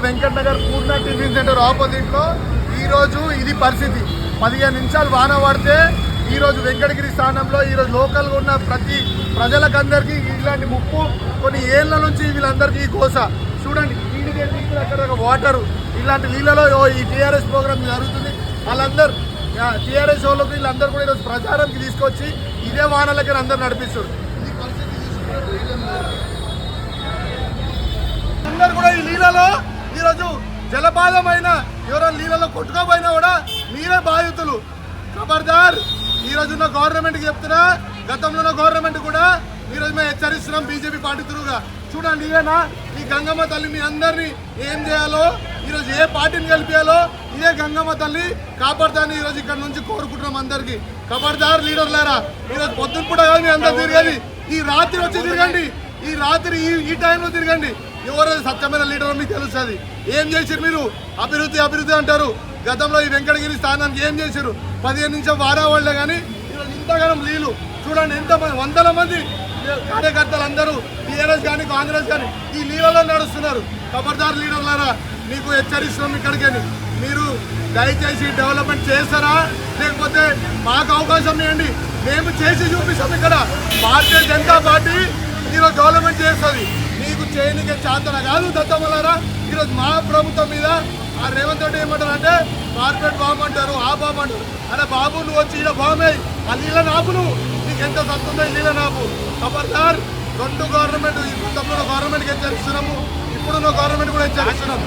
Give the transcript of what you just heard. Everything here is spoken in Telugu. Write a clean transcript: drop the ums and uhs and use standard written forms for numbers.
వెంకట్ నగర్ పూర్ణ టిఫిన్ సెంటర్ ఆపోజిట్లో ఈరోజు ఇది పరిస్థితి. 15 నిమిషాలు వాన పడితే ఈరోజు వెంకటగిరి స్థానంలో ఈరోజు లోకల్గా ఉన్న ప్రతి ప్రజలకందరికీ ఇలాంటి ముప్పు. కొన్ని ఏళ్ళ నుంచి వీళ్ళందరికీ గోస. చూడండి అక్కడ వాటరు, ఇలాంటి నీళ్ళలో ఈ టీఆర్ఎస్ ప్రోగ్రామ్ జరుగుతుంది. వాళ్ళందరూ టీఆర్ఎస్ వాళ్ళకి వీళ్ళందరూ కూడా ఈరోజు ప్రచారంకి తీసుకొచ్చి ఇదే వానలకి అందరూ నడిపిస్తారు. ఈ పరిస్థితి అందరూ కూడా ఈ నీళ్ళలో ఈరోజు జలపాతమైన ఎవరైనా నీళ్ళలో కొట్టుకోపోయినా కూడా మీరే బాధితులు. ఖబర్దార్. ఈరోజు ఉన్న గవర్నమెంట్కి చెప్తున్నా, గతంలో ఉన్న గవర్నమెంట్ కూడా ఈరోజు మేము హెచ్చరిస్తున్నాం బీజేపీ పార్టీ త్రూగా. చూడండి, ఇదేనా ఈ గంగమ్మ తల్లి మీ అందరినీ ఏం చేయాలో, ఈరోజు ఏ పార్టీని కలిపేయాలో ఇదే గంగమ్మ తల్లి కాపాడుతాను ఈరోజు ఇక్కడ నుంచి కోరుకుంటున్నాం అందరికీ. ఖబర్దార్ లీడర్లారా, ఈరోజు పొద్దున పూట కాదు మీ అందరు తిరగండి, ఈ రాత్రి వచ్చి తిరగండి, ఈ రాత్రి ఈ టైంలో తిరగండి. ఎవరైతే సత్యమైన లీడర్ మీకు తెలుస్తుంది. ఏం చేశారు మీరు? అభివృద్ధి అభివృద్ధి అంటారు. గతంలో ఈ వెంకటగిరి స్థానానికి ఏం చేశారు? 15 నిమిషం వారా వాళ్ళే కానీ ఈరోజు ఇంతగానం నీళ్ళు. చూడండి ఎంతమంది, వందల మంది కార్యకర్తలు అందరూ టీఆర్ఎస్ కానీ కాంగ్రెస్ కానీ ఈ నీళ్ళలో నడుస్తున్నారు. ఖబర్దార్ లీడర్లారా, మీకు హెచ్చరిస్తున్నాం. ఇక్కడికని మీరు దయచేసి డెవలప్మెంట్ చేస్తారా, లేకపోతే మాకు అవకాశం ఇవ్వండి, మేము చేసి చూపిస్తాం. ఇక్కడ భారతీయ జనతా పార్టీ ఈరోజు డెవలప్మెంట్ చేస్తుంది. మీకు చేయనికే చాతన కాదు దత్తమలారా. ఈరోజు మా ప్రభుత్వం మీద ఆ రేవంత్ రెడ్డి ఏమంటారు అంటే కార్పొరేట్ బాంబు అంటారు, ఆ బాంబు అంటారు. అరే బాబు, నువ్వు వచ్చి ఇలా బాంబే ఆ నీళ్ళ నాపు, నువ్వు నీకు ఎంత సత్తుందో నీళ్ళ నాపు. ఖబర్దార్. రెండు గవర్నమెంట్, గతంలో గవర్నమెంట్కి హెచ్చరిస్తున్నాము, ఇప్పుడున్న గవర్నమెంట్ కూడా హెచ్చరిస్తున్నాము.